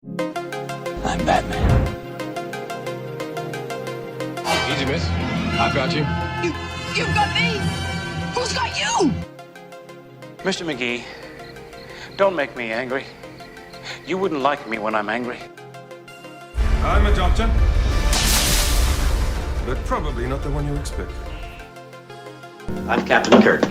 I'm Batman. Easy, miss. I've got you. You've got me? Who's got you? Mr. McGee, don't make me angry. You wouldn't like me when I'm angry. I'm a doctor, but probably not the one you expect. I'm Captain Kirk.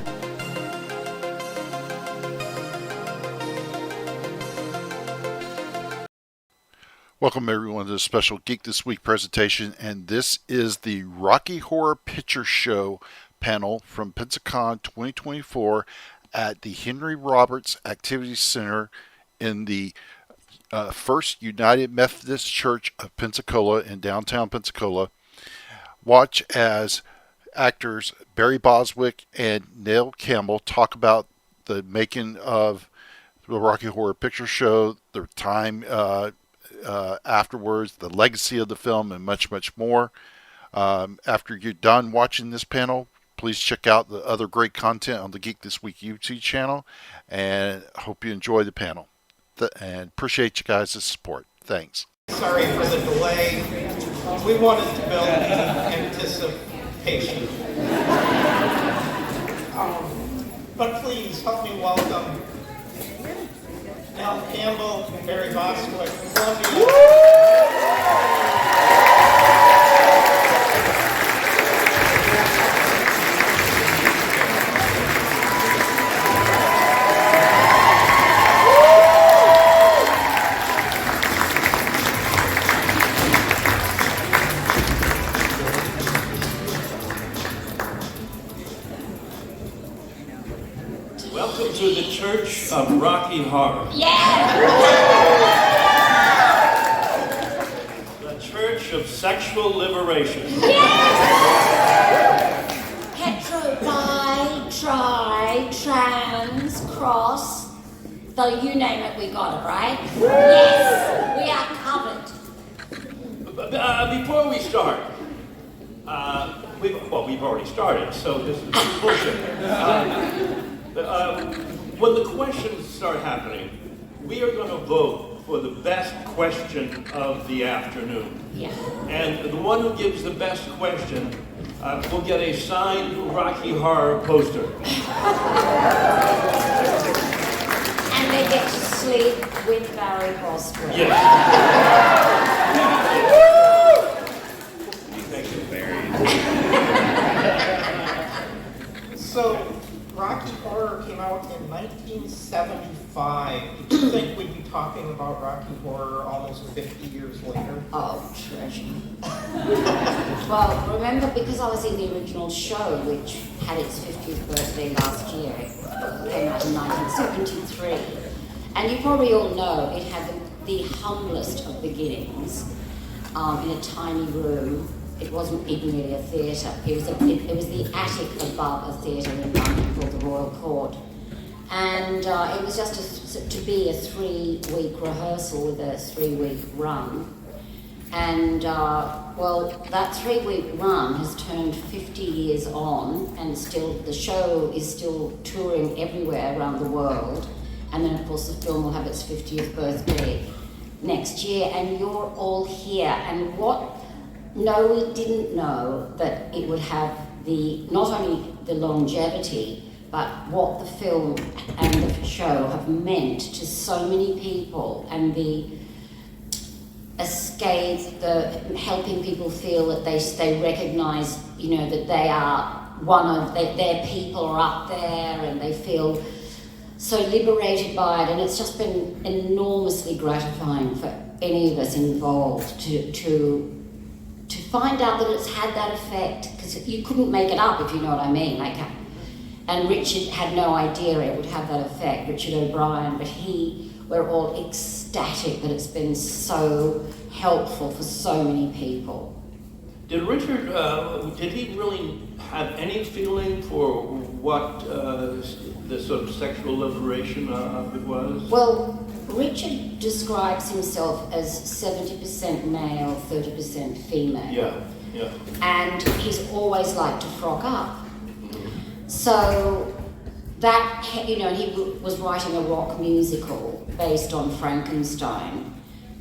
Welcome everyone to the special Geek This Week presentation, and this is the Rocky Horror Picture Show panel from Pensacon 2024 at the Henry Roberts Activity Center in the First United Methodist Church of Pensacola in downtown Pensacola. Watch as actors Barry Bostwick and Nell Campbell talk about the making of the Rocky Horror Picture Show, the time afterwards, the legacy of the film, and much, much more. After you're done watching this panel, please check out the other great content on the Geek This Week YouTube channel, and hope you enjoy the panel. And appreciate you guys' support. Thanks. Sorry for the delay. We wanted to build anticipation. But please help me welcome Nell Campbell and Barry Bostwick. We love you. Welcome to the Church of Rocky Horror. The Church of Sexual Liberation. Hetero, bi, tri, trans, cross. So you name it, we got it, right? Yes, we are covered. Before we start, we've already started, so this is bullshit. When the questions start happening, we are going to vote for the best question of the afternoon. Yeah. And the one who gives the best question will get a signed Rocky Horror poster. And they get to sleep with Barry Bostwick. Yes. Thank you, Barry. So, Rocky Horror came out in 1975. Did you think we'd be talking about Rocky Horror almost 50 years later? Oh, treasure. Well, remember, because I was in the original show, which had its 50th birthday last year, it came out in 1973. And you probably all know it had the humblest of beginnings in a tiny room. It wasn't even really a theatre. It was the attic above a theatre in London called the Royal Court. And it was just to be a 3-week rehearsal with a 3-week run. And, that 3-week run has turned 50 years on, and still the show is still touring everywhere around the world. And then, of course, the film will have its 50th birthday next year, and you're all here. And no, we didn't know that it would have not only the longevity, but what the film and the show have meant to so many people, and the escape, the helping people feel that they recognise, that they are their people are up there, and they feel so liberated by it. And it's just been enormously gratifying for any of us involved to find out that it's had that effect, because you couldn't make it up, if you know what I mean. And Richard had no idea it would have that effect, Richard O'Brien, but we're all ecstatic that it's been so helpful for so many people. Did Richard, did he really have any feeling for what the sort of sexual liberation of it was? Well, Richard describes himself as 70% male, 30% female. Yeah. And he's always liked to frock up. So that, and he was writing a rock musical based on Frankenstein.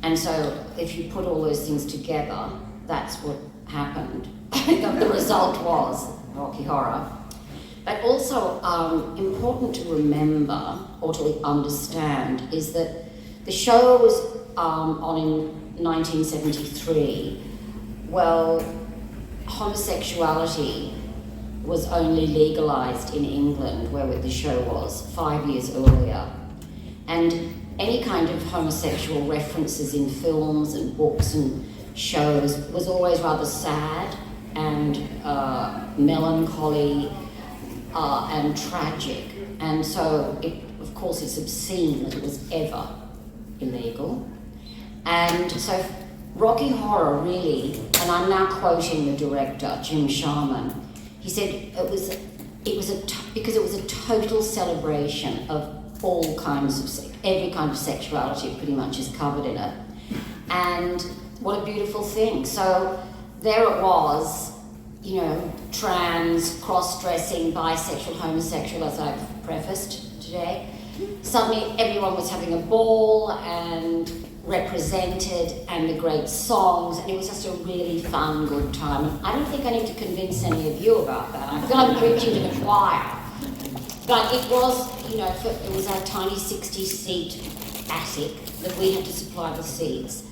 And so if you put all those things together, that's what happened. The result was Rocky Horror. But also important to remember or to understand is that the show was on in 1973. Well, homosexuality was only legalised in England, where the show was, 5 years earlier. And any kind of homosexual references in films and books and shows was always rather sad and melancholy and tragic. And so, of course, it's obscene that it was ever illegal. And so Rocky Horror really, and I'm now quoting the director, Jim Sharman, he said because it was a total celebration of all kinds of every kind of sexuality pretty much is covered in it. And what a beautiful thing. So there it was, trans, cross-dressing, bisexual, homosexual, as I've prefaced today. Suddenly everyone was having a ball and represented, and the great songs, and it was just a really fun, good time. And I don't think I need to convince any of you about that. I feel I'm preaching to the choir. But it was, it was our tiny 60-seat attic that we had to supply the seats.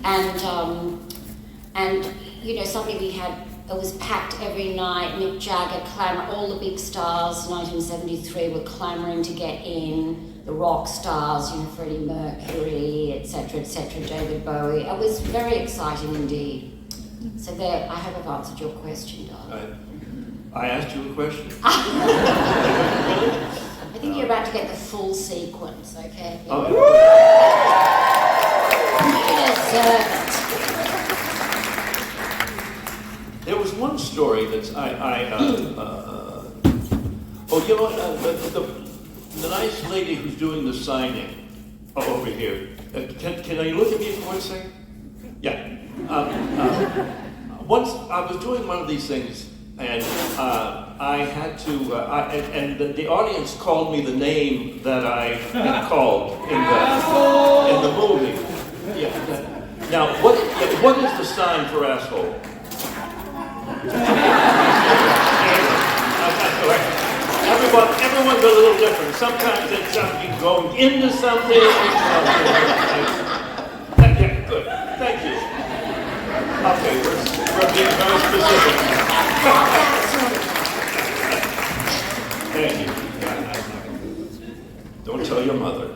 And suddenly it was packed every night. Mick Jagger all the big stars, 1973, were clamouring to get in. The rock stars, Freddie Mercury, etc., David Bowie. It was very exciting indeed. So there, I hope I've answered your question, darling. I asked you a question. I think you're about to get the full sequence, okay? Okay. You deserve it. There was one story that the nice lady who's doing the signing over here. Can you look at me for one second? Yeah. Once I was doing one of these things, and I had to, and the audience called me the name that I had called in the movie. Yeah. Now, what is the sign for asshole? Everyone's a little different. Sometimes it's something going into something. Yeah, good. Thank you. Okay, we're being very specific. Thank you. Don't tell your mother.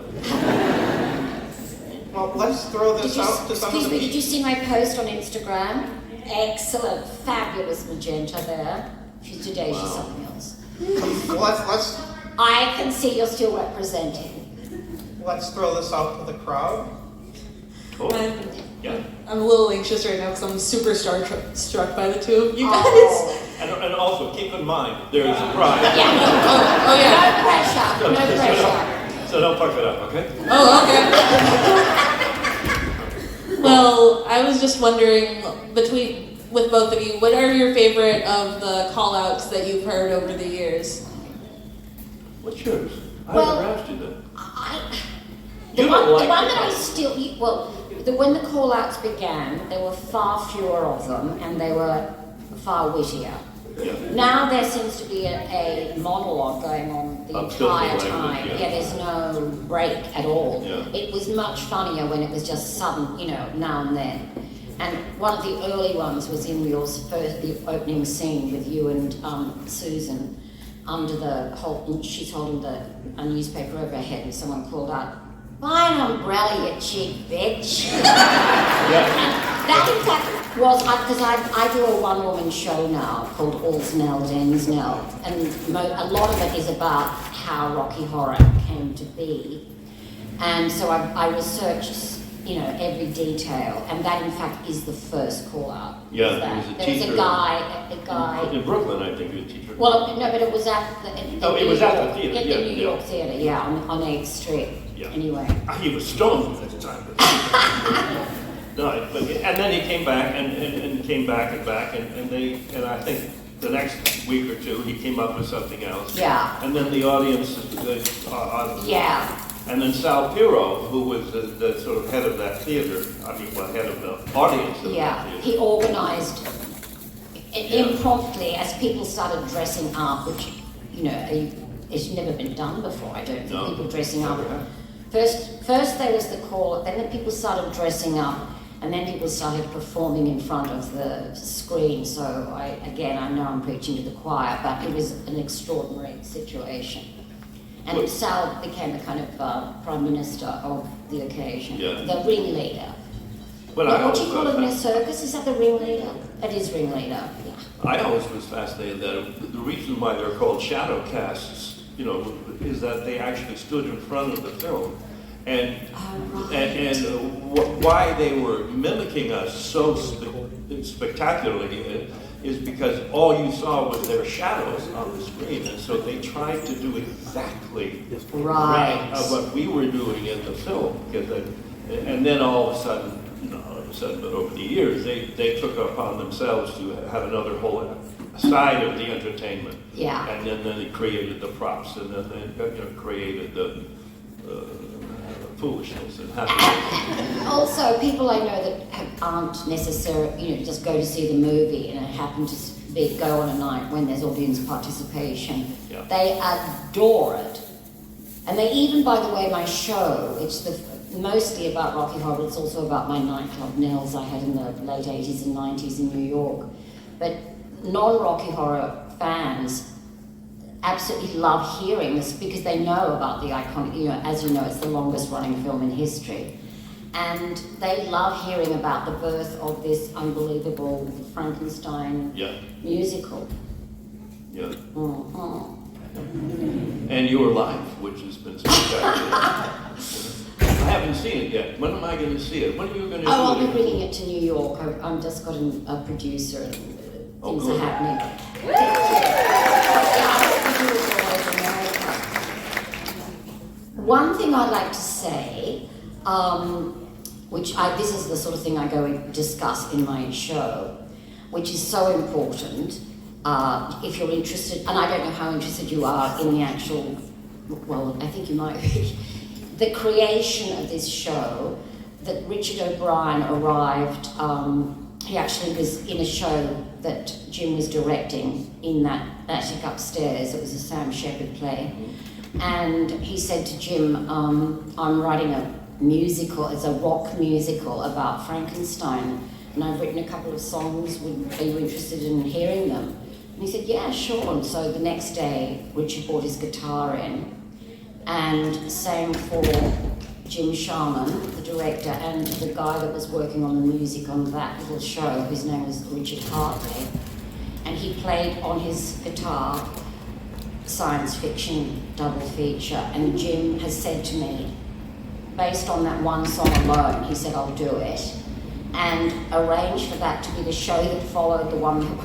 Well, let's throw this out to some Excuse of me, the... did you see my post on Instagram? Excellent, fabulous magenta there. Today she's something else. Let's I can see you're still representing. let's throw this out to the crowd. Cool. Yeah. I'm a little anxious right now because I'm super struck by the two of you guys. Oh. And also keep in mind there is a prize. Yeah. Oh yeah. No pressure. So don't fuck it up, okay? Oh, okay. Well, I was just wondering, with both of you, what are your favorite of the call-outs that you've heard over the years? What's yours? I Well, never asked you that. The You one don't like that it. I still, when the call-outs began, there were far fewer of them and they were far wittier. Yeah. Now there seems to be a monologue going on the entire Filthy time. language, yeah. There's no break at all. Yeah. It was much funnier when it was just sudden, now and then. And one of the early ones was in the opening scene with you and Susan under she's holding a newspaper over her head and someone called out, "Buy an umbrella, you cheap bitch." That in fact was, because I do a one-woman show now called All's Nell, Den's Nell, and a lot of it is about how Rocky Horror came to be. And so I researched, every detail, and that in fact is the first call out. Yeah, There was a guy. In Brooklyn, I think you were a teacher. Well, no, but it was at the it was at the theater, in yeah, the New yeah. York theater, yeah, on 8th Street. Yeah. Anyway. He was stoned at the time. No, but and then he came back and came back and I think the next week or two he came up with something else. Yeah. And then the audience Yeah. And then Sal Piro, who was the sort of head of that theater, head of the audience of that theater. He organized impromptu as people started dressing up, which, it's never been done before, I don't think, people dressing up. First there was the call, then the people started dressing up, and then people started performing in front of the screen. So I know I'm preaching to the choir, but it was an extraordinary situation. And Sal became the kind of prime minister of the occasion, the ringleader. What do you call it in a circus? Is that the ringleader? It is ringleader. Yeah. I always was fascinated that the reason why they're called shadow casts, is that they actually stood in front of the film. And why they were mimicking us so spectacularly is because all you saw was their shadows on the screen, and so they tried to do exactly what we were doing in the film. And then all of a sudden, but over the years, they took upon themselves to have another whole side of the entertainment. Yeah. And then they created the props, and then they created the foolishness and happiness. Also, people I know that aren't necessarily, just go to see the movie and it happened to go on a night when there's audience participation. Yeah. They adore it. And they even, by the way, my show, it's mostly about Rocky Horror, but it's also about my nightclub, Nell's, I had in the late 80s and 90s in New York. But non-Rocky Horror fans absolutely love hearing this because they know about the iconic, as you know, it's the longest running film in history. And they love hearing about the birth of this unbelievable Frankenstein musical. Yeah. Mm-hmm. And your life, which has been spectacular. I haven't seen it yet. When am I going to see it? When are you going to do it? I'll be bringing it to New York. I've just got a producer and things are happening. One thing I'd like to say, this is the sort of thing I go and discuss in my show, which is so important. If you're interested, and I don't know how interested you are in the actual, well, I think you might be, the creation of this show, that Richard O'Brien arrived, he actually was in a show that Jim was directing in that attic upstairs. It was a Sam Shepard play. And he said to Jim, I'm writing a musical, it's a rock musical about Frankenstein, and I've written a couple of songs, are you interested in hearing them? And he said, yeah, sure. And so the next day, Richard brought his guitar in and sang for Jim Sharman, the director, and the guy that was working on the music on that little show, whose name was Richard Hartley. And he played on his guitar science fiction double feature. And Jim has said to me, based on that one song alone, he said, I'll do it. And arranged for that to be the show that followed the one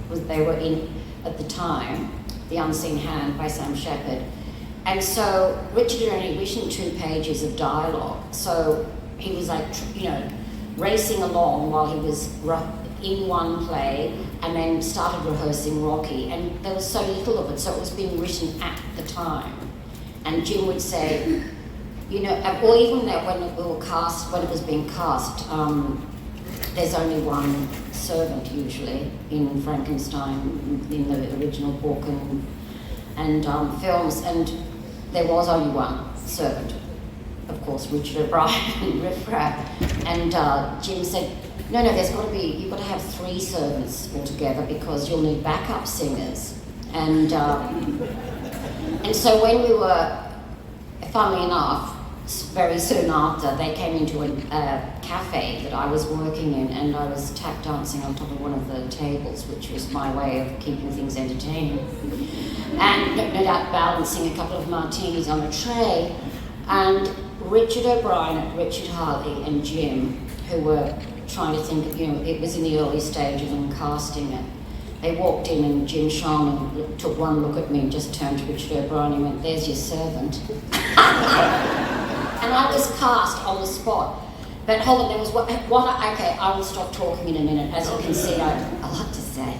that they were in at the time, The Unseen Hand by Sam Shepard. And so Richard had only written 2 pages of dialogue, so he was like, racing along while he was in one play and then started rehearsing Rocky, and there was so little of it, so it was being written at the time. And Jim would say, or even when it was being cast, there's only one servant usually in Frankenstein, in the original book and films, and there was only one servant, of course, Richard O'Brien, Riff Raff. And Jim said, no, you've got to have 3 servants altogether because you'll need backup singers. And so when we were, funnily enough, very soon after, they came into a cafe that I was working in, and I was tap dancing on top of one of the tables, which was my way of keeping things entertaining. And no doubt balancing a couple of martinis on a tray. And Richard O'Brien, Richard Hartley, and Jim, who were trying to think, it was in the early stage of them casting it. They walked in and Jim Sharman took one look at me and just turned to Richard O'Brien and went, there's your servant. And I was cast on the spot. But hold on, there was okay, I will stop talking in a minute. As you can see, I have a lot to say.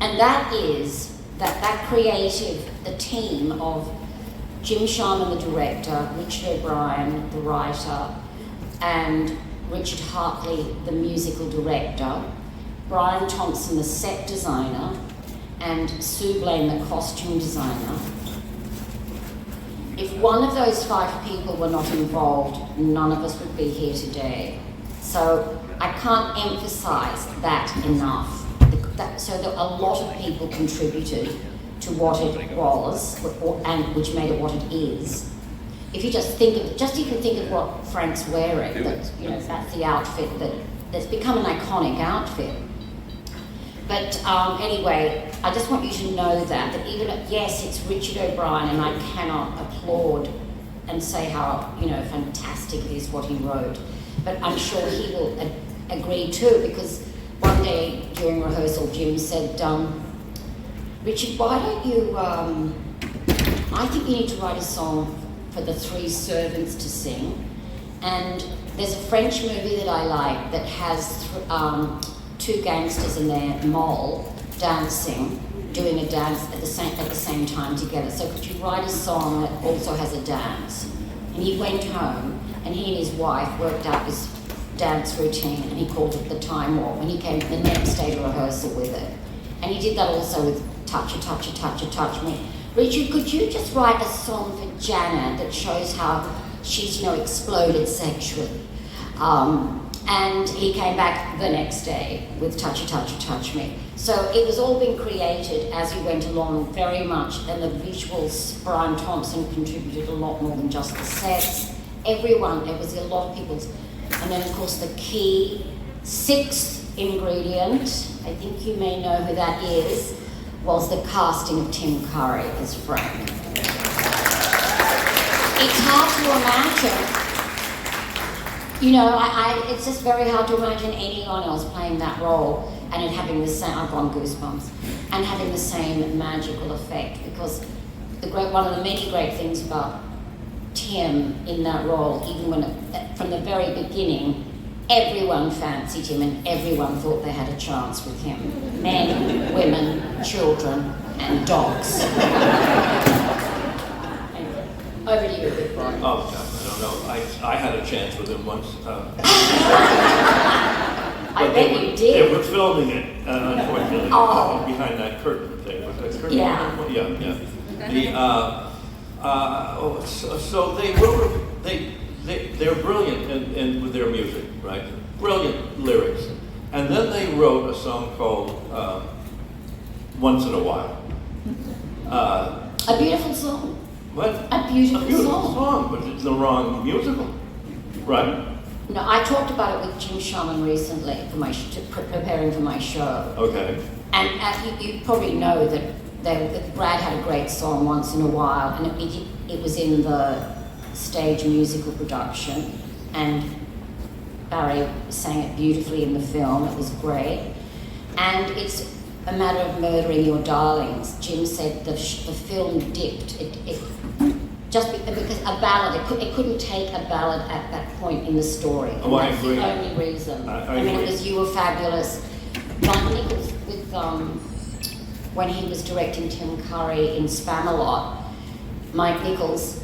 And that is that creative, the team of Jim Sharman, the director, Richard O'Brien, the writer, and Richard Hartley, the musical director, Brian Thompson, the set designer, and Sue Blaine, the costume designer. If one of those 5 people were not involved, none of us would be here today. So I can't emphasize that enough. So that a lot of people contributed to what it was, and which made it what it is. If you just even think of what Frank's wearing, that's the outfit that's become an iconic outfit. But anyway, I just want you to know that even yes, it's Richard O'Brien, and I cannot applaud and say how fantastic it is what he wrote. But I'm sure he will agree too, because one day during rehearsal, Jim said, Richard, why don't you, I think you need to write a song for the 3 servants to sing. And there's a French movie that I like that has 2 gangsters in their mall dancing, doing a dance at the same time together. So could you write a song that also has a dance? And he went home, and he and his wife worked out this dance routine, and he called it the Time Warp, and he came the next day to rehearsal with it. And he did that also with Touch a Touch a Touch a Touch Me. Richard, could you just write a song for Janet that shows how she's, exploded sexually? And he came back the next day with Touch a Touch a Touch Me. So it was all being created as we went along very much, and the visuals, Brian Thompson contributed a lot more than just the sets. Everyone, it was a lot of people's. And then, of course, the key 6th ingredient, I think you may know who that is, was the casting of Tim Curry as Frank. It's hard to imagine, it's just very hard to imagine anyone else playing that role and it having the same, I've gone goosebumps, and having the same magical effect, because one of the many great things about Tim in that role, even when from the very beginning, everyone fancied him and everyone thought they had a chance with him. Men, women, children, and dogs. Anyway, over to you, Big Boy. Oh, I don't know. I had a chance with him once. I bet you did. They were filming it, unfortunately, behind that curtain thing. Was that curtain? Yeah. Yeah. So they wrote. They're brilliant in with their music, right? Brilliant lyrics, and then they wrote a song called "Once in a While." A beautiful song. What? A beautiful song, but it's the wrong musical, right? No, I talked about it with Jim Sharman recently for preparing for my show. Okay. And you probably know that Brad had a great song, Once in a While, and it was in the stage musical production, and Barry sang it beautifully in the film. It was great. And it's a matter of murdering your darlings. Jim said the film dipped. Because a ballad, it couldn't take a ballad at that point in the story. And I that's agree. the only reason. I mean, it was You Were Fabulous. Mike Nichols when he was directing Tim Curry in Spamalot, Mike Nichols,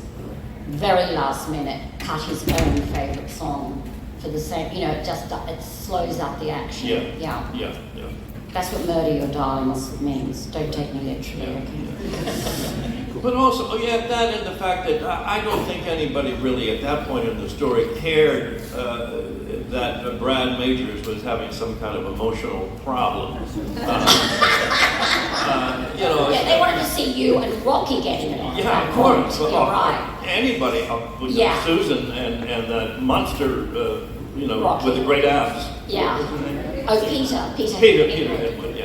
very last minute, cut his own favourite song for the same, it slows up the action. Yeah. That's what Murder Your Darlings means. Don't take me literally, okay? But also, that and the fact that I don't think anybody really at that point in the story cared that Brad Majors was having some kind of emotional problem. They wanted to see you and Rocky getting it on. Yeah, of course. You're right. Anybody, Susan and that monster, Rocky. with the great abs. Yeah. Peter Edward,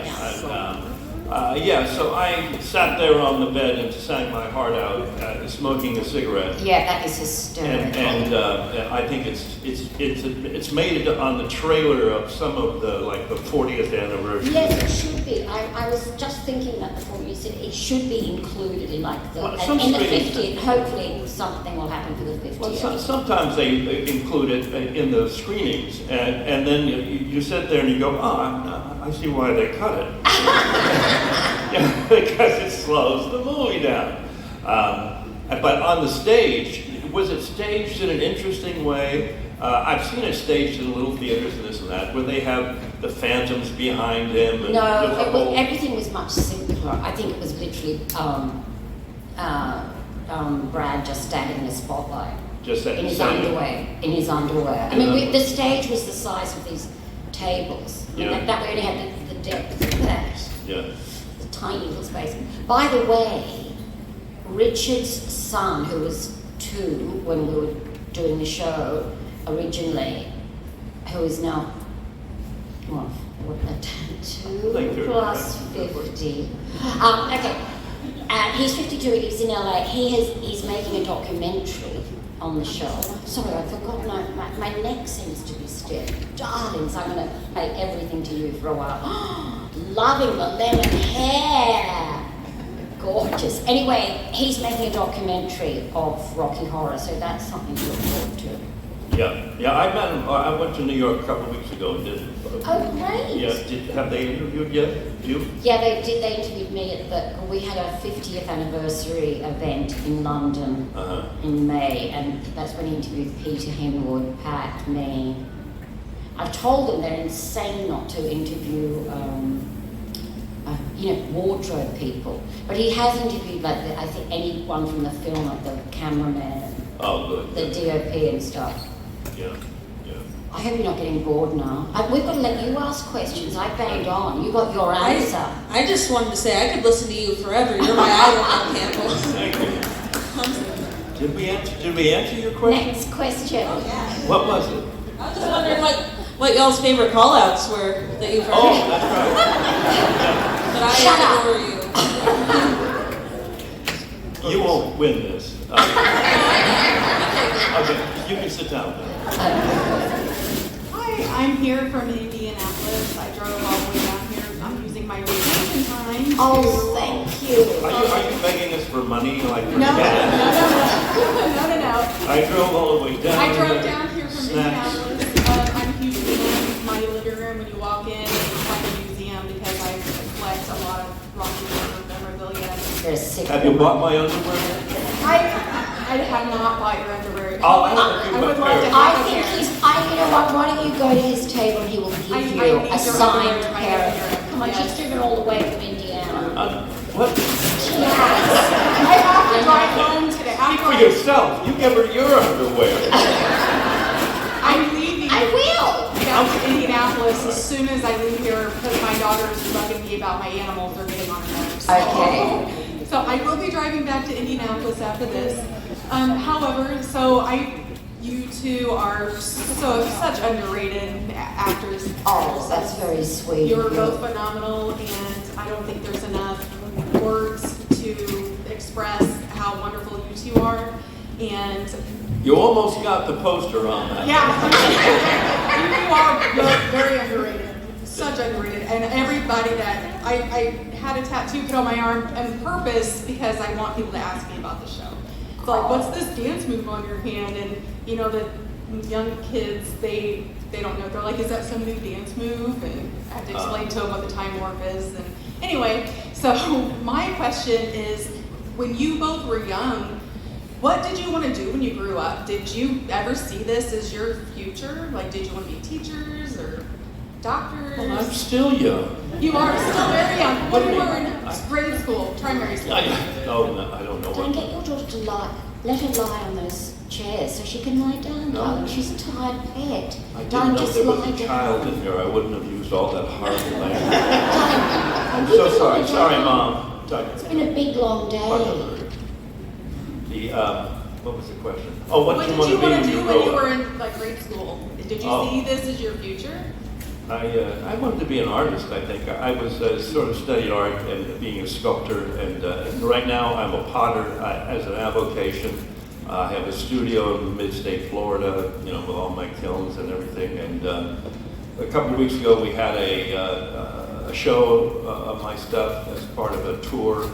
so I sat there on the bed and sang my heart out, smoking a cigarette. Yeah, that is hysterical. And I think it's made it on the trailer of some of the 40th anniversary. Yes, it should be. I was just thinking that before you said it should be included in in the 50th. Hopefully something will happen for the 50th. Well, sometimes they include it in the screenings, and then you sit there and you go, I see why they cut it. Because it slows the movie down. But on the stage, was it staged in an interesting way? I've seen it staged in little theaters and this and that, where they have the phantoms behind him. And No, everything was much simpler. I think it was literally Brad just standing in the spotlight. Just at in the his same- underwear. In his underwear. I mean, the stage was the size of these tables. I mean, Yeah. that way only had the depth of that. Yeah. The tiny little space. By the way, Richard's son, who was 2 when we were doing the show originally, who is now, well, 2 Like 30, plus right? 50. Okay. He's 52, he lives in LA. He's making a documentary on the show. Sorry, I forgot my neck seems to be stiff. Darlings, I'm going to make everything to you for a while. Loving the lemon hair. Gorgeous. Anyway, he's making a documentary of Rocky Horror, so that's something to look forward to. Yeah, I met him. I went to New York a couple of weeks ago and did. Oh, great. Yeah, have they interviewed yet? You? Yeah, they did. They interviewed me we had a 50th anniversary event in London in May, and that's when he interviewed Peter Henwood, Pat, me. I've told them they're insane not to interview, wardrobe people. But he has interviewed, I think, anyone from the film, like the cameraman, Oh, good. the DOP and stuff. Yeah. I hope you're not getting bored now. We've got to let you ask questions. I banged on. You got your answer. I just wanted to say I could listen to you forever. You're my idol, Nell Campbell. Thank you. Did we answer your question? Next question. Oh, yeah. What was it? I was just wondering what y'all's favorite call-outs were that you've heard. Oh, that's right. But I Shut adore you. You won't win this. Okay, you can sit down. Hi, I'm here from Indianapolis. I drove all the way down here. I'm using my vacation time. Oh, thank you. Are you begging us for money? Like for No. I drove all the way down. I drove down here from Snacks. Indianapolis. I'm a huge fan. My living room, when you walk in, it's like a museum because I collect a lot of Rocky Horror memorabilia. You're a sick Have you woman. bought my underwear? I have not bought your underwear. I'll have I you would my love to pair. have I a think pair. you know what, why don't you go to his table and he will give I you need a your signed underwear, my pair. underwear. Come on, Yes. she's driven all the way from Indiana. What? She has. I have to drive home today. I'm For going. yourself. You give her your underwear. I'm leaving. I will. Down to Indianapolis as soon as I leave here because my daughter is bugging me about my animals. They're getting on her nerves. Okay. So I will be driving back to Indianapolis after this. However, you two are such underrated actors. Oh, that's very sweet. You're of you. both phenomenal, and I don't think there's enough words to express how wonderful you two are. And You almost got the poster on that. yeah, you are both very underrated, such underrated. And everybody that I had a tattoo put on my arm on purpose because I want people to ask me about the show. It's like, what's this dance move on your hand? And you know, the young kids, they don't know. They're like, is that some new dance move? And I have to explain to them what the time warp is. And anyway, so my question is, when you both were young, what did you want to do when you grew up? Did you ever see this as your future? Like, did you want to be teachers or doctors? Well, I'm still young. You are still very young. When you were in grade school, primary school. No, I don't know Don't what. get your daughter to lie. Let her lie on those chairs so she can lie down, No. darling. She's a tired pet. I didn't Darling, know just there was lie a down. child in here. I wouldn't have used all that hard language. I'm I'm so sorry. Sorry, Mom. It's been a big, long day. What was the question? Oh, what What you did want you to be want when to you do when you grow up? were in like grade school? Did you Oh. see this as your future? I wanted to be an artist, I think. I was sort of studied art and being a sculptor, and right now I'm a potter as an avocation. I have a studio in mid-state Florida, with all my kilns and everything. And a couple of weeks ago we had a show of my stuff as part of a tour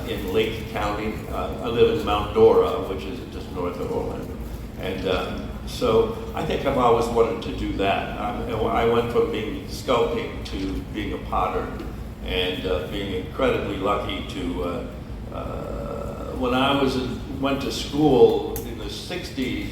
in Lake County. I live in Mount Dora, which is just north of Orlando. And so I think I've always wanted to do that. I went from being sculpting to being a potter, and being incredibly lucky to, when I was went to school in the 60s,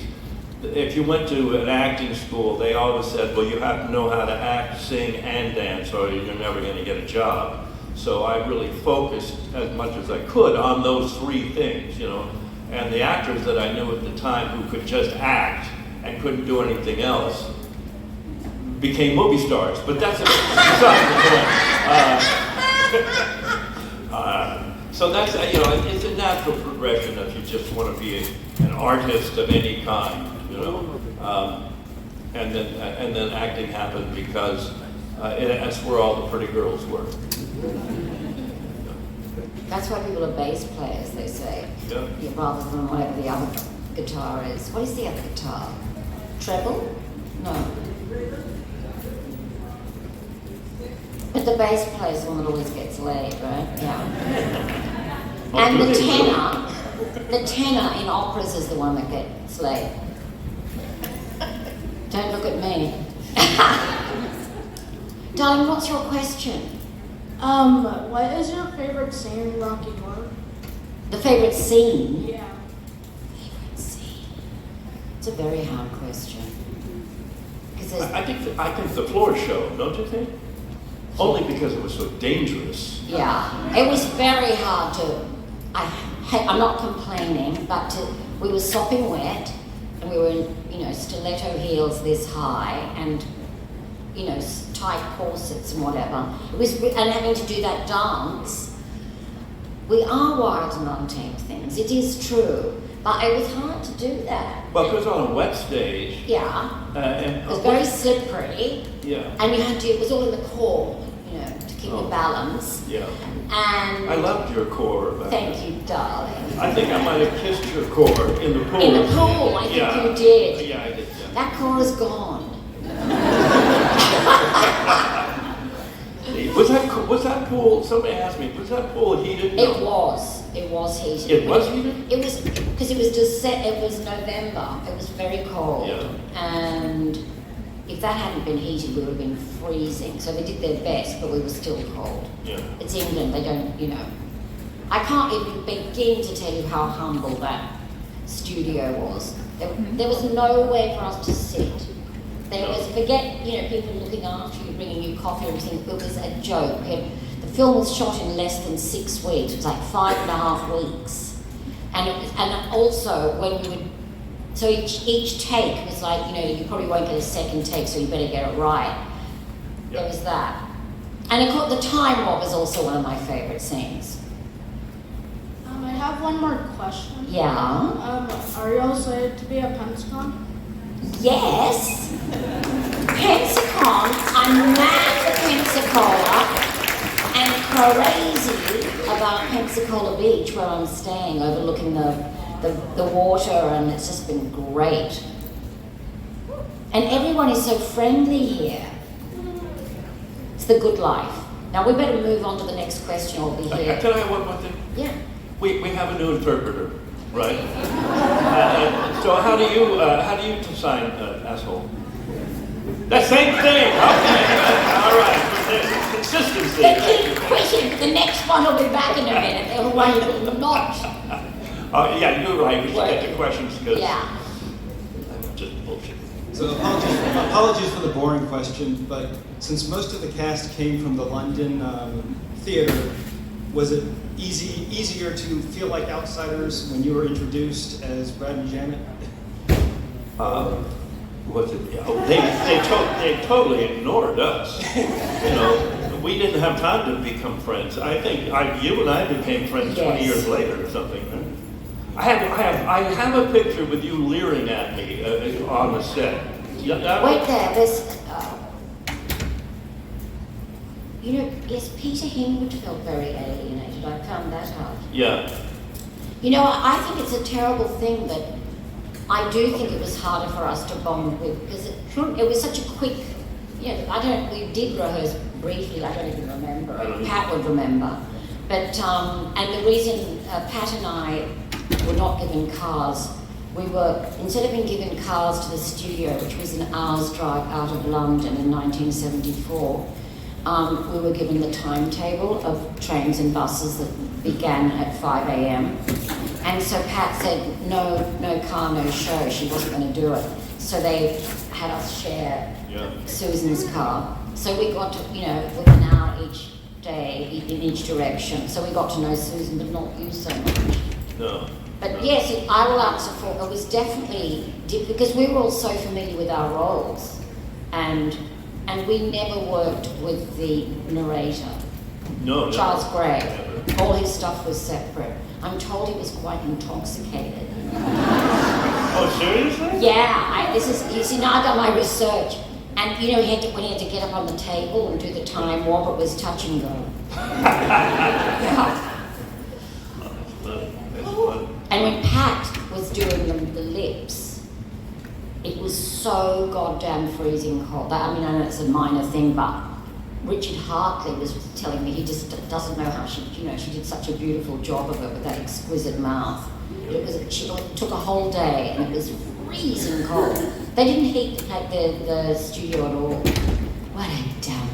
if you went to an acting school, they always said, well, you have to know how to act, sing, and dance, or you're never going to get a job. So I really focused as much as I could on those three things, you know. And the actors that I knew at the time who could just act and couldn't do anything else became movie stars. But that's beside the point. So that's, you know, it's a natural progression if you just want to be an artist of any kind, you know. And then acting happened because that's where all the pretty girls were. That's why people are bass players, they say. Yeah. Rather than whatever the other guitar is. What is the other guitar? Treble? No. But the bass player is the one that always gets laid, right? Yeah. And the tenor in operas is the one that gets laid. Don't look at me. Darling, what's your question? What is your favorite scene in Rocky Horror? The favorite scene? Yeah. Favorite scene? It's a very hard question. I think the floor show, don't you think? Only because it was so dangerous. Yeah, it was very hard to. I'm not complaining, but we were sopping wet, and we were in, you know, stiletto heels this high, and, you know, tight corsets and whatever. It was, and having to do that dance. We are wired and untamed things. It is true, but it was hard to do that. Well, it was on a wet stage. Yeah. And it was very slippery. Yeah. And you had to. It was all in the core, you know, to keep your balance. Yeah. And I loved your core. Thank you, darling. I think I might have kissed your core in the pool. In the pool, I think you did. Yeah, I did. Yeah. That core is gone. Was that pool? Somebody asked me. Was that pool heated? No. It was. It was heated. It was heated. It was because it was November. It was very cold. Yeah. And if that hadn't been heated, we would have been freezing. So they did their best, but we were still cold. Yeah. It's England. They don't, you know. I can't even begin to tell you how humble that studio was. There was nowhere for us to sit. There was, forget, you know, people looking after you, bringing you coffee and everything. It was a joke. The film was shot in less than 6 weeks. It was like 5.5 weeks. And it was, and also when we would, so each take was like, you know, you probably won't get a second take, so you better get it right. Yep. There was that. And of course, the time warp is also one of my favorite scenes. I have one more question. Yeah. Are you all excited to be at Pensacon? Yes. Pensacon, I'm mad for Pensacola and crazy about Pensacola Beach where I'm staying, overlooking the water, and it's just been great. And everyone is so friendly here. It's the good life. Now we better move on to the next question or be here. Can I have one more thing? Yeah. We have a new interpreter, right? So how do you sign asshole? The same thing. Okay. All right. Consistency. They keep quitting. The next one will be back in a minute. They'll wait not. Yeah, you're right. We should get the questions because yeah. I'm just bullshit. So apologies for the boring question, but since most of the cast came from the London theater, was it easier to feel like outsiders when you were introduced as Brad and Janet? Was it? They totally ignored us. You know, we didn't have time to become friends. I think you and I became friends 20 years later or something. I have a picture with you leering at me on the set. Wait there. There's. You know, yes, Peter Hinwood felt very alienated. I found that out. Yeah. You know, I think it's a terrible thing that I do think it was harder for us to bond with because it was such a quick. You know, we did rehearse briefly. I don't even remember. Pat would remember, but and the reason Pat and I were not given cars. We were, instead of being given cars to the studio, which was an hour's drive out of London in 1974. We were given the timetable of trains and buses that began at 5 a.m. And so Pat said, no car, no show. She wasn't going to do it. So they had us share Susan's car. So we got to, with an hour each day in each direction. So we got to know Susan, but not you so much. No. But yes, I will answer for it was definitely because we were all so familiar with our roles, and we never worked with the narrator. No. Charles Gray. Never. All his stuff was separate. I'm told he was quite intoxicated. Oh, seriously? Yeah, now I've done my research, and when he had to get up on the table and do the time warp, it was touch and go. And when Pat was doing the lips, it was so goddamn freezing cold. I know it's a minor thing, but Richard Hartley was telling me he just doesn't know how she did such a beautiful job of it with that exquisite mouth. She took a whole day, and it was freezing cold. They didn't heat the studio at all. What a dump.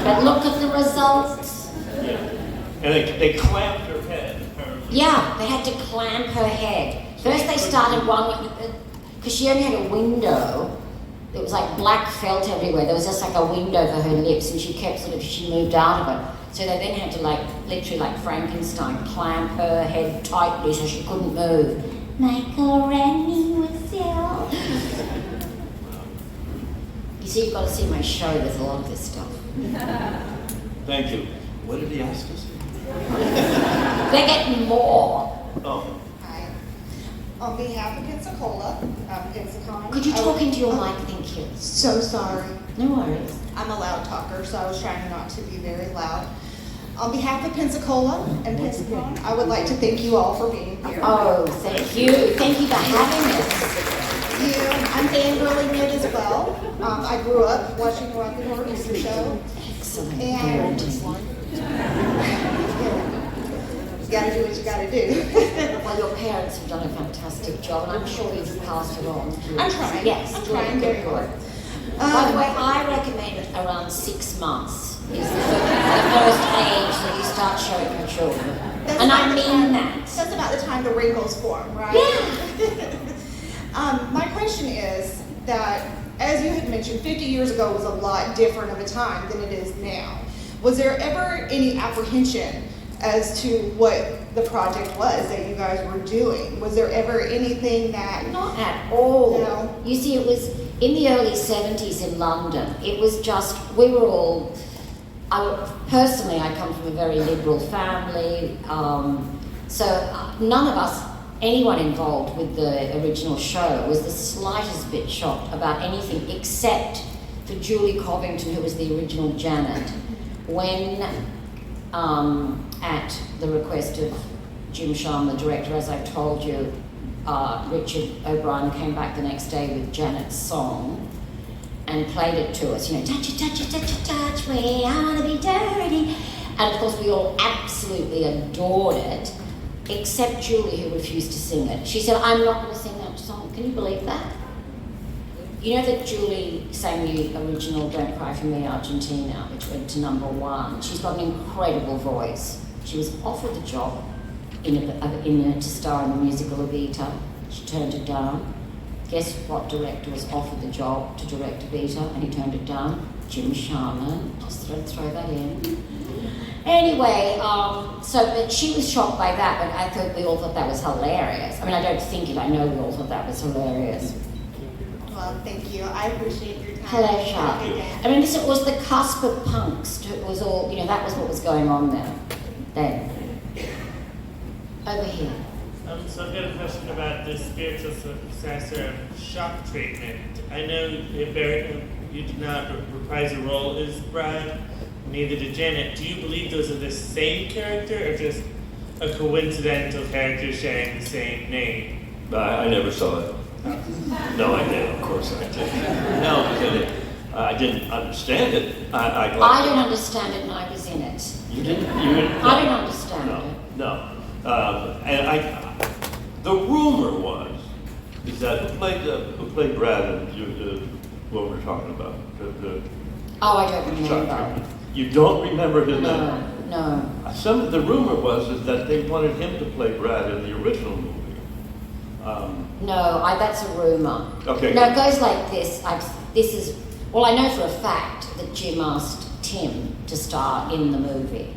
But look at the results. Yeah. And they clamped her head. Yeah, they had to clamp her head. First they started one, because she only had a window. There was like black felt everywhere. There was just like a window for her lips, and she moved out of it. So they then had to literally like Frankenstein, clamp her head tightly so she couldn't move. Michael Rennie was ill. You see, you've got to see my show. There's a lot of this stuff. Thank you. What did he ask us? They're getting more. Oh. Hi. On behalf of Pensacola, Pensacon. Could you talk into your mic? Thank you. So sorry. No worries. I'm a loud talker, so I was trying not to be very loud. On behalf of Pensacola and Pensacon, I would like to thank you all for being here. Oh, thank you. Thank you for having us. I'm fangirling it as well. I grew up watching the Rocky Horror Picture Show. Excellent. And you gotta do what you gotta do. Well, your parents have done a fantastic job, and I'm sure you've passed it on. I'm trying. Yes, I'm trying very hard. By the way, I recommend around 6 months is the first age that you start showing your children. And I mean that. That's about the time the wrinkles form, right? Yeah. My question is that, as you had mentioned, 50 years ago was a lot different of a time than it is now. Was there ever any apprehension as to what the project was that you guys were doing? Was there ever anything that... Not at all. No? You see, it was in the early 70s in London. It was just, we were all... personally, I come from a very liberal family, so none of us, anyone involved with the original show, was the slightest bit shocked about anything except for Julie Covington, who was the original Janet, when, at the request of Jim Sharma, the director, as I told you, Richard O'Brien came back the next day with Janet's song and played it to us, touch it, touch it, touch it, touch me, I want to be dirty. And of course we all absolutely adored it, except Julie, who refused to sing it. She said, I'm not going to sing that song. Can you believe that? You know that Julie sang the original Don't Cry For Me, Argentina, which went to #1. She's got an incredible voice. She was offered the job to star in the musical Evita. She turned it down. Guess what director was offered the job to direct Evita, and he turned it down? Jim Sharman. Just throw that in. Anyway, but she was shocked by that, but I thought we all thought that was hilarious. I mean, I don't think it, I know we all thought that was hilarious. Well, thank you. I appreciate your time. Pleasure. I mean, this was the cusp of punks. It was all, that was what was going on there. Then. Over here. So I've got a question about the spiritual successor of shock treatment. I know you did not reprise a role as Brad, neither did Janet. Do you believe those are the same character or just a coincidental character sharing the same name? I never saw it. No, I did. Of course I did. No, I didn't understand it. I don't understand it, and I was in it. You didn't? I don't understand it. No. The rumor is that who played Brad and what we're talking about? I don't remember. You don't remember his name? No. No. The rumor was that they wanted him to play Brad in the original movie. No, that's a rumor. Okay. No, it goes like this. I know for a fact that Jim asked Tim to star in the movie,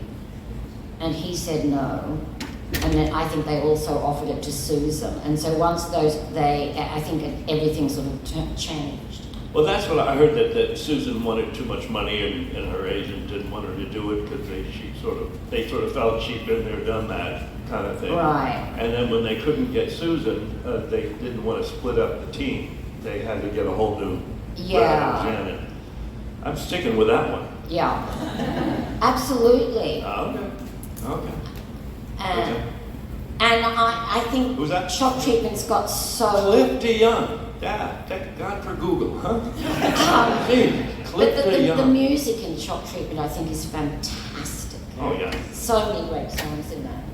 and he said no. And then I think they also offered it to Susan. And so once I think everything sort of changed. Well, that's what I heard, that Susan wanted too much money, and her agent didn't want her to do it because they sort of felt she'd been there, done that kind of thing. Right. And then when they couldn't get Susan, they didn't want to split up the team. They had to get a whole new Brad and Janet. I'm sticking with that one. Yeah. Absolutely. Okay. And I think Who's that? shock treatment's got so... Cliff DeYoung. Yeah, thank God for Google, huh? Cliff But the DeYoung. music in shock treatment, I think, is fantastic. Oh, yeah. So many great songs in that.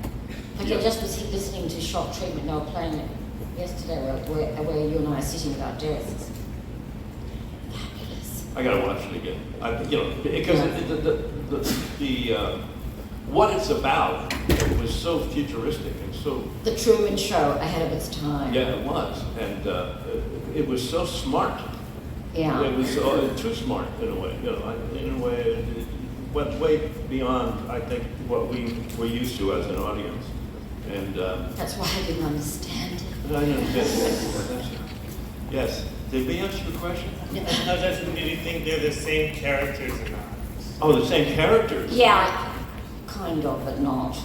But I just was listening to shock treatment, they were playing it yesterday where you and I are sitting with our desks. Fabulous. I gotta watch it again. Because what it's about was so futuristic and so... The Truman Show ahead of its time. Yeah, it was. And it was so smart. Yeah. It was too smart in a way. In a way, it went way beyond, I think, what we were used to as an audience. And that's why I didn't understand it. I understand. Yes. Did we answer your question? No, Justin, do you think they're the same characters or not? Oh, the same characters? Yeah, kind of, but not.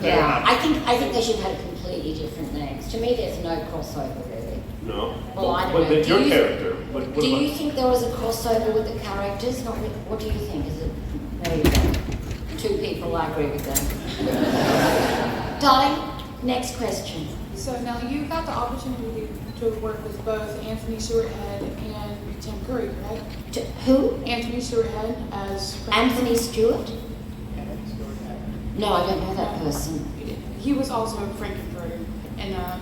Yeah, I think they should have completely different names. To me, there's no crossover really. No. Well, I don't know. But your character. Do you think there was a crossover with the characters? Not with, what do you think? Is it maybe two people? I agree with them. Darling, next question. So now you got the opportunity to work with both Anthony Stewart Head and Tim Curry, right? Who? Anthony Stewart Head as Anthony Stewart? No, I don't know that person. He was also Frankenfurter in the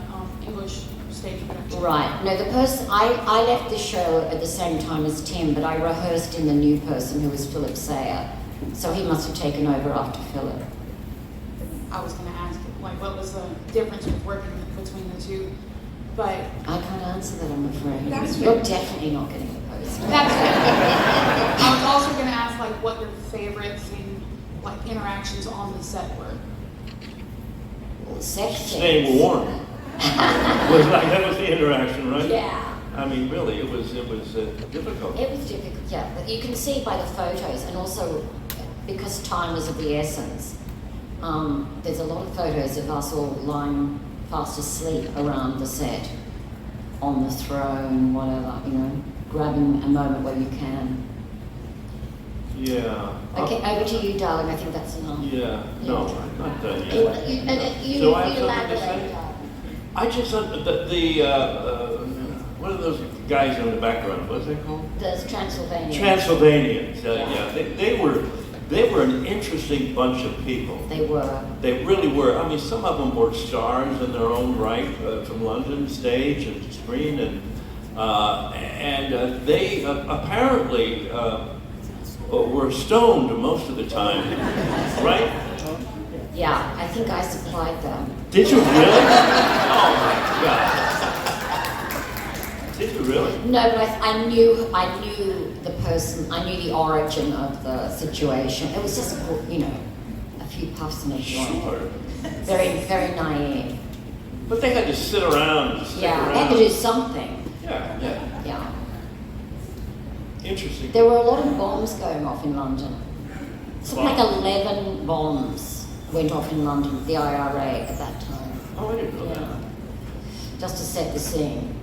English stage production. Right. No, the person I left the show at the same time as Tim, but I rehearsed in the new person who was Philip Sayer. So he must have taken over after Philip. I was going to ask, like, what was the difference with working between the two? But I can't answer that, I'm afraid. That's You're good. definitely not getting the post. That's good. I was also going to ask, like, what your favorite thing, like, interactions on the set were. Well, sex Staying warm. That was the interaction, right? Yeah. I mean, really, it was difficult. It was difficult, yeah. But you can see by the photos, and also because time is of the essence, there's a lot of photos of us all lying fast asleep around the set, on the throne, whatever, grabbing a moment where you can. Yeah. Okay, over to you, darling. I think that's enough. Yeah. No, I'm not done yet. You I have something to say? I just what are those guys in the background? What's that called? There's Transylvania. Transylvanians. Yeah. They were an interesting bunch of people. They were. They really were. I mean, some of them were stars in their own right, from London, stage and screen, and they apparently were stoned most of the time, right? Yeah, I think I supplied them. Did you really? Oh my God. Did you really? No, but I knew the person. I knew the origin of the situation. It was just, a few puffs and a joint. Sure. Very, very naive. But they had to sit around. They had to do something. Yeah. Interesting. There were a lot of bombs going off in London. Something like 11 bombs went off in London, the IRA at that time. Oh, I didn't know that. Just to set the scene.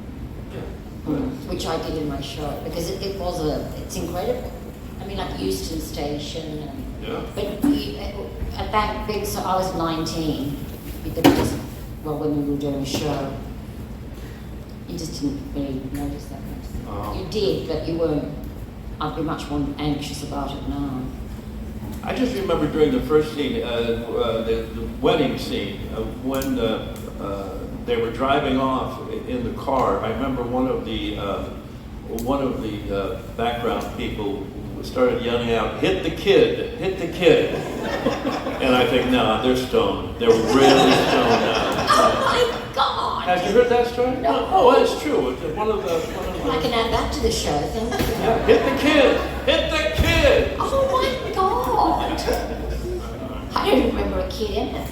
Which I did in my show, because it's incredible. I mean, like Euston Station, but at that big, so I was 19, when we were doing a show, you just didn't really notice that much. Oh. You did, but you weren't. I'd be much more anxious about it now. I just remember during the first scene, the wedding scene, when they were driving off in the car. I remember one of the background people started yelling out, "Hit the kid! Hit the kid!" And I think, no, they're stoned. They're really stoned out. Oh my God! Have you heard that story? No. Oh, it's true. It's one of the. I can add that to the show, thank you. Yeah, hit the kid! Hit the kid! Oh my God! I don't remember a kid in it.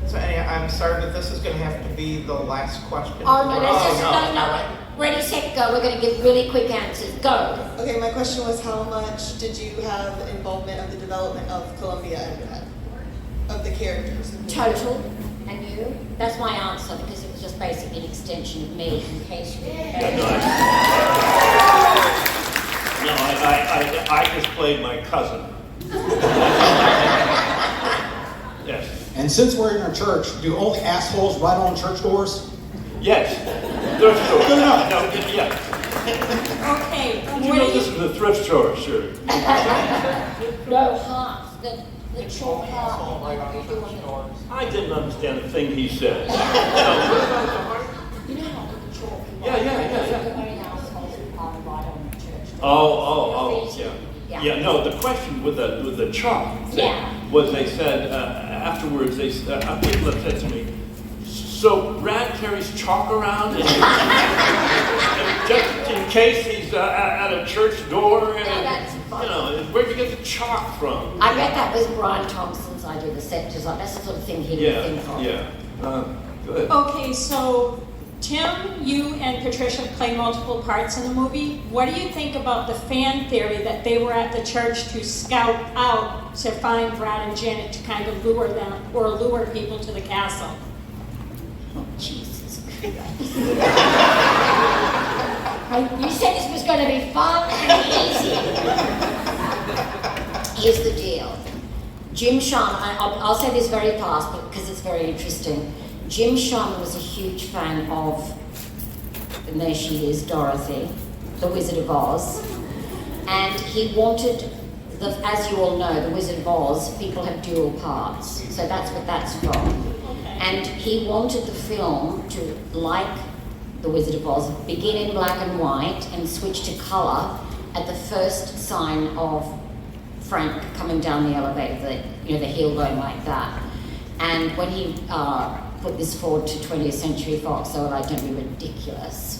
So anyway, I'm sorry, but this is going to have to be the last question. Oh, no, let's just, no. no. Ready, set, go. We're going to give really quick answers. Go. Okay, my question was how much did you have involvement of the development of Columbia and Brad? Of the characters? Total. And you? That's my answer because it was just basically an extension of me in case you didn't know. I just played my cousin. Yes. And since we're in a church, do only assholes write on church doors? Yes. Thrift store. Good enough. No, yeah. Okay. Did you know this is a thrift store? Sure. No heart. The chalk heart. I didn't understand a thing he said. You know how the chalk. Yeah. Oh, yeah. Yeah, no, the question with the chalk thing was they said, afterwards, people have said to me, so Brad carries chalk around and just in case he's at a church door, and, where'd you get the chalk from? I bet that was Brian Thompson's idea, the set design. That's the sort of thing he would think of. Good. Okay, so Tim, you and Patricia play multiple parts in the movie. What do you think about the fan theory that they were at the church to scout out to find Brad and Janet to kind of lure them or lure people to the castle? Oh, Jesus Christ. You said this was going to be fun and easy. Here's the deal. Jim Sharman, I'll say this very fast because it's very interesting. Jim Sharman was a huge fan of, and there she is, Dorothy, the Wizard of Oz. And he wanted, as you all know, the Wizard of Oz, people have dual parts. So that's what that's from. And he wanted the film to, like The Wizard of Oz, begin in black and white and switch to colour at the first sign of Frank coming down the elevator, the heel going like that. And when he put this forward to 20th Century Fox, they were like, don't be ridiculous.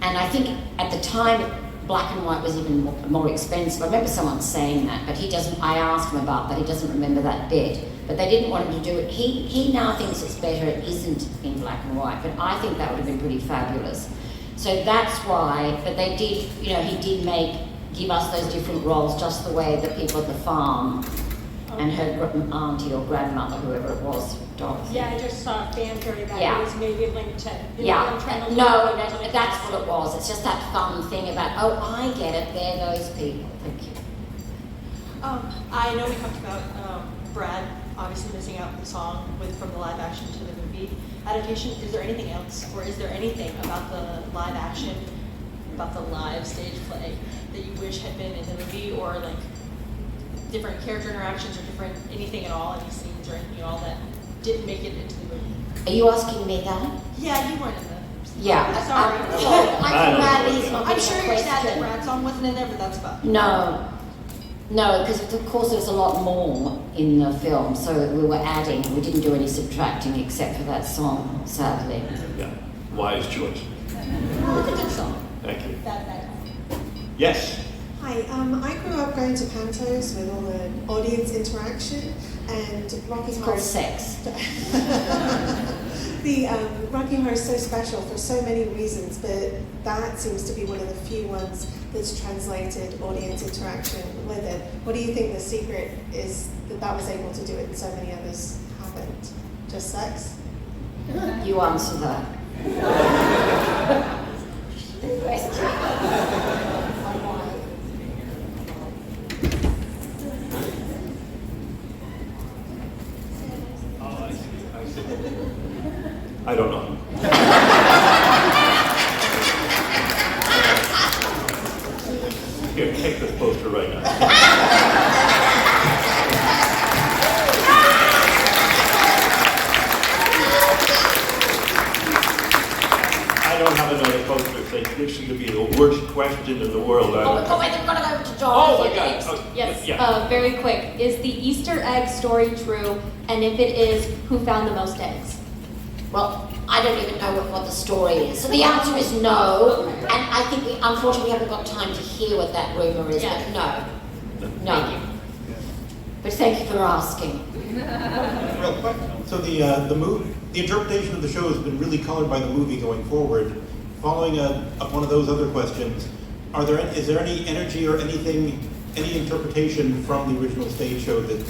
And I think at the time, black and white was even more expensive. I remember someone saying that, but he doesn't, I asked him about that, he doesn't remember that bit. But they didn't want him to do it. He now thinks it's better it isn't in black and white, but I think that would have been pretty fabulous. So that's why, but they did, he did give us those different roles just the way that people at the farm and her auntie or grandmother, whoever it was, Dorothy. Yeah, I just saw a fan theory that it was maybe linked to, that's what it was. It's just that fun thing about, oh, I get it, they're those people. Thank you. I know we talked about Brad obviously missing out on the song from the live action to the movie adaptation. Is there anything else, or is there anything about the live action, about the live stage play that you wish had been in the movie, or like different character interactions or different anything at all, any scenes or anything at all that didn't make it into the movie? Are you asking me that? Yeah, you weren't in the. Yeah. Sorry. I'm sure you're sad that Brad's song wasn't in there, but that's fine. No, because of course there's a lot more in the film, so we were adding, we didn't do any subtracting except for that song, sadly. Yeah, wise choice. It's a good song. Thank you. That. Yes. Hi, I grew up going to pantos with all the audience interaction and Rocky Horror. It's called sex. The Rocky Horror is so special for so many reasons, but that seems to be one of the few ones that's translated audience interaction with it. What do you think the secret is that was able to do it and so many others haven't? Just sex? You answer that. I don't know. Here, take this poster right now. I don't have another poster. This should be the the worst question in the world. Oh, wait, they've got to go to John. Oh my God. Next. Oh, Yes, yeah. very quick. Is the Easter egg story true? And if it is, who found the most eggs? Well, I don't even know what the story is. So the answer is no. And I think unfortunately we haven't got time to hear what that rumor is, but no. No. But thank you for asking. Real quick. So the interpretation of the show has been really colored by the movie going forward. Following up one of those other questions, is there any energy or any interpretation from the original stage show that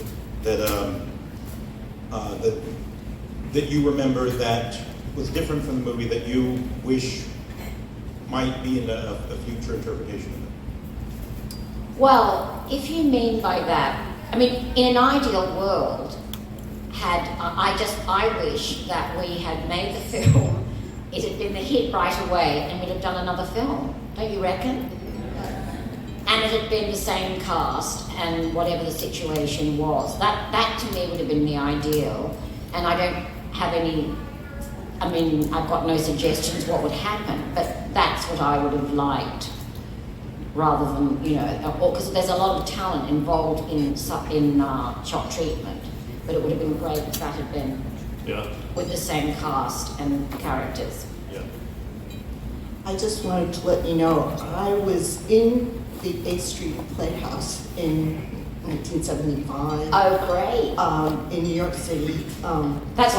you remember that was different from the movie that you wish might be in a future interpretation of it? Well, if you mean by that, I mean, in an ideal world, I wish that we had made the film, it had been the hit right away, and we'd have done another film. Don't you reckon? And it had been the same cast, and whatever the situation was. That to me would have been the ideal. And I don't have any, I mean, I've got no suggestions what would happen, but that's what I would have liked, rather than, because there's a lot of talent involved in shock treatment, but it would have been great if that had been with the same cast and characters. Yeah. I just wanted to let you know, I was in the 8th Street Playhouse in 1975. Oh, great. In New York City. That's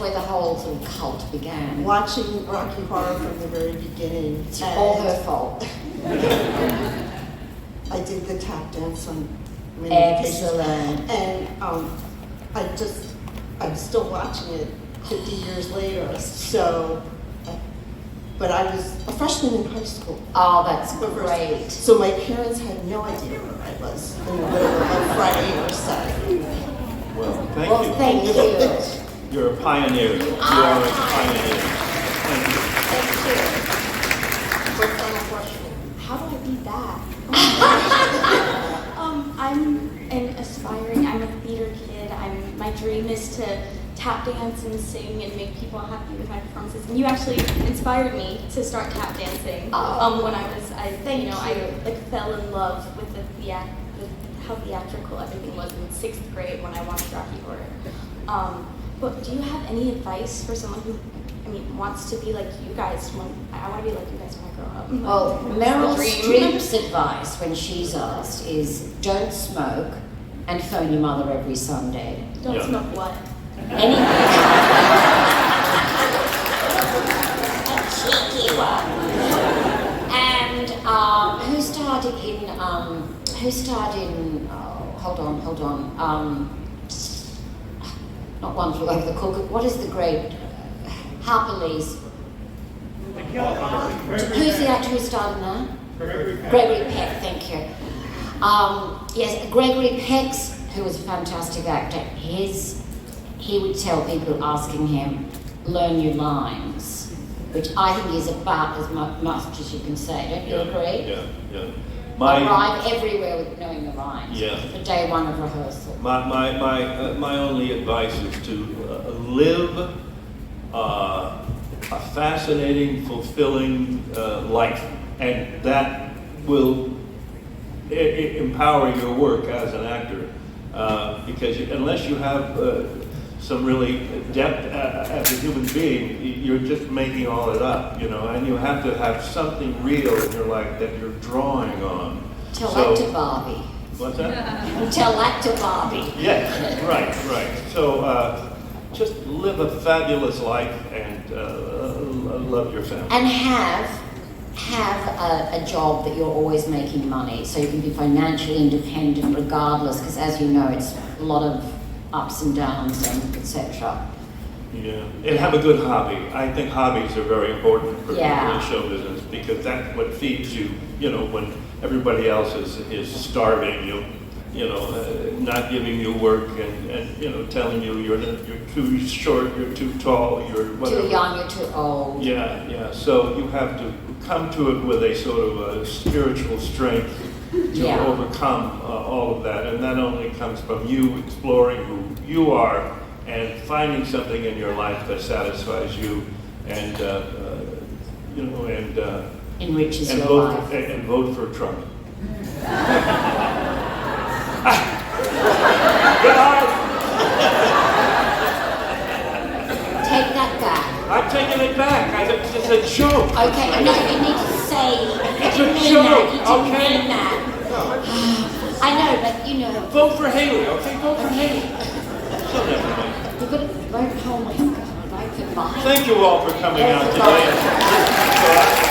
where the whole sort of cult began. Watching Rocky Horror from the very beginning. It's all her fault. I did the tap dance on many occasions. Excellent. And I'm still watching it 50 years later. So, but I was a freshman in high school. Oh, that's great. So my parents had no idea where I was in the middle of Friday or Saturday. Well, thank you. Thank you. You're a pioneer. You are a pioneer. Thank you. What final question? How do I beat that? I'm a theater kid. My dream is to tap dance and sing and make people happy with my performances. And you actually inspired me to start tap dancing. When I fell in love with how theatrical everything was in 6th grade when I watched Rocky Horror. But do you have any advice for someone who, wants to be like you guys? I want to be like you guys when I grow up. Well, Meryl Streep's advice when she's asked is don't smoke and phone your mother every Sunday. Don't smoke what? Anything. A cheeky one. And who starred in hold on. Not One Flew Over the Cuckoo. What is the great Harper Lee's? Who's the actor who starred in that? Gregory Peck, thank you. Yes, Gregory Peck's, who was a fantastic actor, he would tell people asking him, learn your lines, which I think is about as much as you can say. Don't you agree? Yeah. Arrive everywhere with knowing the lines. Yeah. For day one of rehearsal. My only advice is to live a fascinating, fulfilling life, and that will empower your work as an actor. Because unless you have some really depth as a human being, you're just making all it up, and you have to have something real in your life that you're drawing on. Tell that to Barbie. What's that? Tell that to Barbie. Yes, right. So just live a fabulous life and love your family. And have a job that you're always making money, so you can be financially independent regardless, because as you know, it's a lot of ups and downs and etc. Yeah, and have a good hobby. I think hobbies are very important for people in show business, because that's what feeds you, when everybody else is starving you, not giving you work and telling you you're too short, you're too tall, you're whatever. Too young, you're too old. Yeah. So you have to come to it with a sort of a spiritual strength to overcome all of that. And that only comes from you exploring who you are and finding something in your life that satisfies you and enriches and your vote life. and vote for Trump. Take that back. I'm taking it back. It's a joke. Okay, no, you need to say, It's you a didn't mean joke, that, you didn't okay? mean that. I know, but you know. Vote for Haley, okay? Vote for Haley. You're going to vote, oh my God, I could buy. Thank you all for coming out today.